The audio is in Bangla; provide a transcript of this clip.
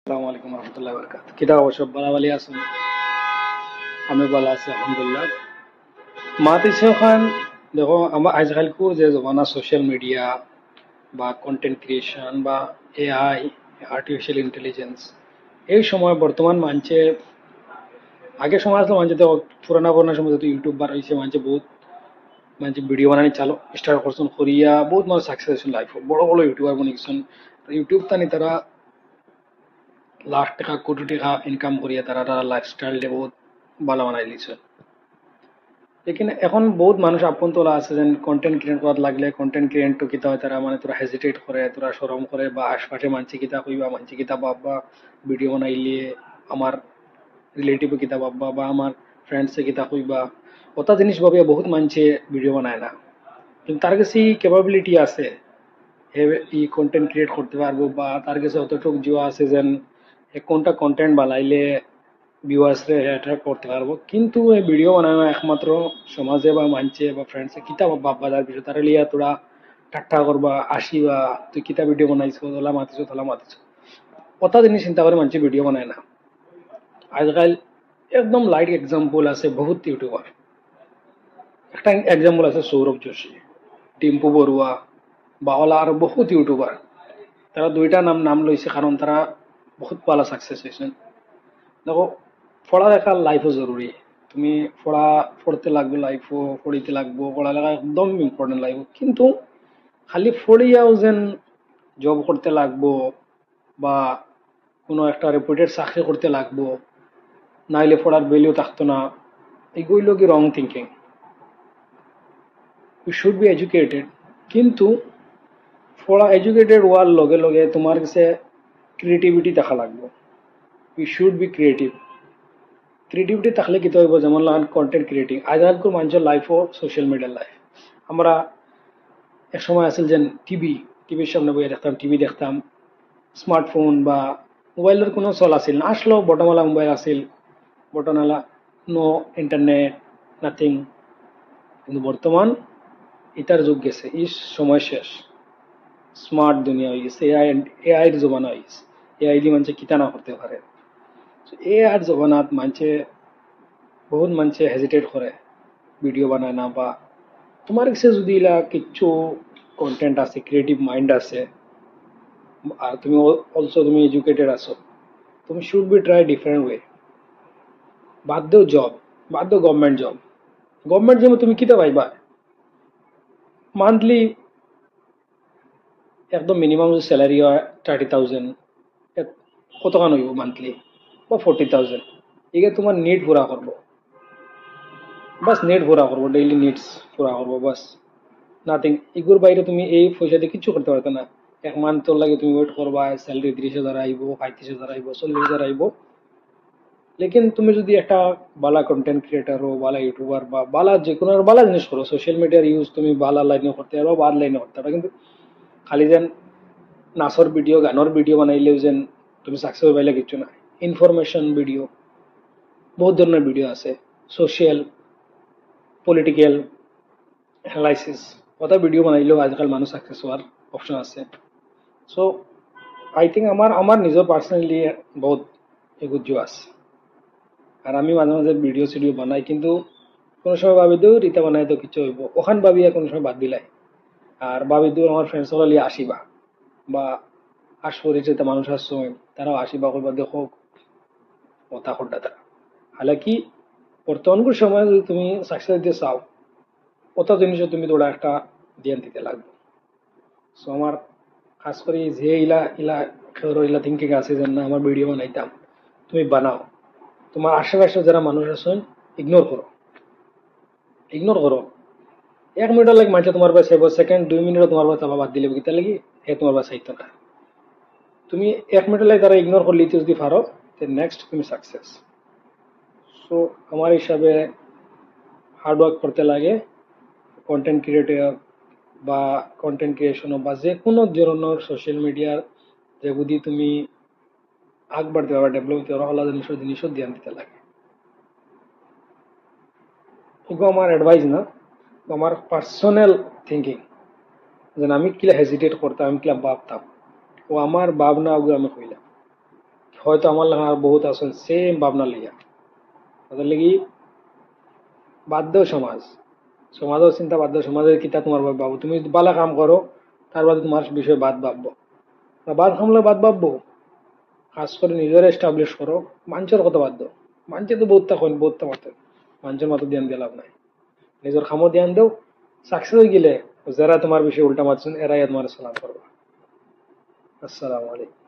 আসসালামু আলাইকুম রহমতুল্লাহ বরকাত কিতা অবশ্য বলাবালি আছেন আমি বলা আছি আলহামদুলিল্লাহ মাতিছে ওখান দেখো আমার আজকালকার যে জমানা সোশ্যাল মিডিয়া বা কন্টেন্ট ক্রিয়েশন বা এআই আর্টিফিশিয়াল ইন্টেলিজেন্স এই সময় বর্তমান মানছে আগে সময় আসলে মানছে তো পুরানা পুরানা সময় তো ইউটিউব বার হয়েছে মানছে বহুত মানছে ভিডিও বানানি চালু স্টার্ট করছেন করিয়া বহুত মানুষ সাকসেস হয়েছেন লাইফ বড় বড় ইউটিউবার বনে গেছেন ইউটিউব তানি তারা লাখ টাকা কোটি টাকা ইনকাম করিয়া তারা তারা লাইফস্টাইল বহুত ভালো বানাই দিছে লেকিন এখন বহুত মানুষ আপন তোলা আছে যেন কন্টেন্ট ক্রিয়েট করার লাগলে কন্টেন্ট ক্রিয়েট তো কিতা হয় তারা মানে তোরা হেজিটেট করে তোরা সরম করে বা আশপাশে মানছি কিতা কইবা মানছি কিতা ভাববা ভিডিও বানাইলে আমার রিলেটিভ কিতা ভাববা বা আমার ফ্রেন্ডসে কিতা কইবা ওটা জিনিস ভাবে বহুত মানছে ভিডিও বানায় না কিন্তু তার কাছে ক্যাপাবিলিটি আছে ই কন্টেন্ট ক্রিয়েট করতে পারবো বা তার কাছে অতটুকু জিও আছে যেন কোনটা কন্টেন্ট বানাইলে ভিউয়ার্সরে অ্যাট্রাক্ট করতে পারবো কিন্তু এই ভিডিও বানানো একমাত্র সমাজে বা মানছে বা ফ্রেন্ডসে কিতা ভাববা যার বিষয় তারা লিয়া তোরা ঠাট্টা করবা আসিবা তুই কিতা ভিডিও বানাইছো তোলা মাতিছো তোলা মাতিছো কথা জিনিস চিন্তা করে মানছে ভিডিও বানায় না আজকাল একদম লাইট এক্সাম্পল আছে বহুত ইউটিউবার একটা এক্সাম্পল আছে সৌরভ যোশী টিম্পু বড়ুয়া বাওলা আর বহুত ইউটিউবার তারা দুইটা নাম নাম লইছে কারণ তারা বহুত ভালো সাকসেস হয়েছেন দেখো পড়ালেখা লাইফও জরুরি তুমি পড়তে লাগবে লাইফও পড়িতে লাগবো পড়ালেখা একদম ইম্পর্টেন্ট লাইফ কিন্তু খালি পড়িয়াও যেন জব করতে লাগবো বা কোনো একটা রেপুটেড চাকরি করতে লাগবো নাইলে পড়ার ভ্যালিউ থাকতো না এগুলো কি wrong thinking you should be educated কিন্তু পড়া এডুকেটেড হওয়ার লগে লগে তোমার কাছে ক্রিয়েটিভিটি দেখা লাগবে you should be creative creativity থাকলে কি হইব যেমন কন্টেন্ট ক্রিয়েটিং আজকালকার মানুষের লাইফও সোশ্যাল মিডিয়ার লাইফ আমরা এক সময় আছিল যে টিভির সামনে বইয়ে দেখতাম টিভি দেখতাম স্মার্টফোন বা মোবাইলের কোনো চল আছিল না আসলো বটমওয়ালা মোবাইল আছিল বটনওয়ালা নো ইন্টারনেট নাথিং কিন্তু বর্তমান ইটার যুগ গেছে এই সময় শেষ স্মার্ট দুনিয়া হয়ে গেছে এআইয়ের জমানা হয়ে গেছে এআই দিয়ে মানুষে কিতা না করতে পারে এআইয়ের জমানাত মানুষে বহুত মানুষে হেজিটেট করে ভিডিও বানায় না বা তোমার কাছে যদি এলা কিছু কন্টেন্ট আছে ক্রিয়েটিভ মাইন্ড আছে আর তুমি অলসো তুমি এডুকেটেড আছো তুমি should be try different way বাদ দেও জব বাদ দেও গভর্নমেন্ট জব তুমি কিতা পাইবা মান্থলি একদম মিনিমাম যদি স্যালারি হয় 30,000 কত কান হইব মান্থলি বা 40,000 এগে তোমার নিড পুরা করবো বাস নেট পুরা করবো ডেইলি নিডস পুরা করবো বাস নাথিং এগুলোর বাইরে তুমি এই পয়সা দিয়ে কিচ্ছু করতে পারতো না এক মান্থর লাগে তুমি ওয়েট করবা স্যালারি 30,000 আইব 35,000 আইব 40,000 আইব লেকিন তুমি যদি একটা বালা কন্টেন্ট ক্রিয়েটার হো বালা ইউটিউবার বা বালা যে কোনো বালা জিনিস করো সোশ্যাল মিডিয়ার ইউজ তুমি বালা লাইনে করতে পারো বাদ লাইনে করতে পারো কিন্তু খালি যেন নাচর ভিডিও গানের ভিডিও বানাইলেও যেন তুমি সাকসেস পাইলে কিচ্ছু না ইনফরমেশন ভিডিও বহুত ধরনের ভিডিও আছে সোশ্যাল পলিটিক্যাল অ্যানালাইসিস কথা ভিডিও বানাইলেও আজকাল মানুষ সাকসেস হওয়ার অপশন আছে সো আই থিঙ্ক আমার আমার নিজের পার্সোনালি বহুত এগুজ্জ আছে আর আমি মাঝে মাঝে ভিডিও সিডিও বানাই কিন্তু কোনো সময় ভাবি দিও রিতা বানাই তো কিছু হইব ওখান ভাবিয়া কোনো সময় বাদ দিলাই আর ভাবি দিও আমার ফ্রেন্ডস হলো লিয়ে আসিবা বা আসবো যেতে মানুষ আসছো তারাও আসিবা কইবা দেখো কথা খোড্ডা তারা হালাকি বর্তমানকার সময় যদি তুমি সাকসেস দিতে চাও কত জিনিসও তুমি তোরা একটা ধ্যান দিতে লাগবে সো আমার খাস করে যে ইলা ইলা খের ইলা থিঙ্কিং আছে যে না আমার ভিডিও বানাইতাম তুমি বানাও তোমার আশেপাশে যারা মানুষ আছেন ইগনোর করো ইগনোর করো 1 মিনিট লাগে মাঝে তোমার পাশে সেকেন্ড 2 মিনিটও তোমার পাশে বাদ দিলে গীতা লাগি হে তোমার পাশে আইতো না তুমি 1 মিনিট লাগে তারা ইগনোর করলে যদি পারো নেক্সট তুমি সাকসেস সো আমার হিসাবে হার্ড ওয়ার্ক করতে লাগে কন্টেন্ট ক্রিয়েটর বা কন্টেন্ট ক্রিয়েশন বা যে কোনো ধরনের সোশ্যাল মিডিয়ার যে যদি তুমি আগ বাড়তে পারবা ডেভেলপ হতে পারবা হলা জিনিসও ধ্যান দিতে লাগে এগুলো আমার অ্যাডভাইস না আমার পার্সোনাল থিঙ্কিং যেন আমি কিলা হেজিটেট করতাম আমি কিলা ভাবতাম ও আমার ভাবনা ওগুলো আমি কইলাম হয়তো আমার লাগে আর বহুত আছেন সেম ভাবনা লইয়া তাদের লাগি বাধ্য সমাজ সমাজের চিন্তা বাধ্য সমাজের কিতা তোমার ভাবো তুমি যদি বালা কাম করো তার বাদে তোমার বিষয়ে বাদ ভাববো না বাদ কামলে বাদ ভাববো কাজ করে নিজের এস্টাবলিশ করো মানুষের কত বাধ্য মানুষে তো বহুতটা কইন বহুতটা মতে মানুষের মতো ধ্যান দিয়ে লাভ নাই নিজের খামো ধ্যান দেও সাকসেস হয়ে গেলে যারা তোমার বিষয়ে উল্টা মারছেন এরাই তোমার সালাম করবা আসসালামু আলাইকুম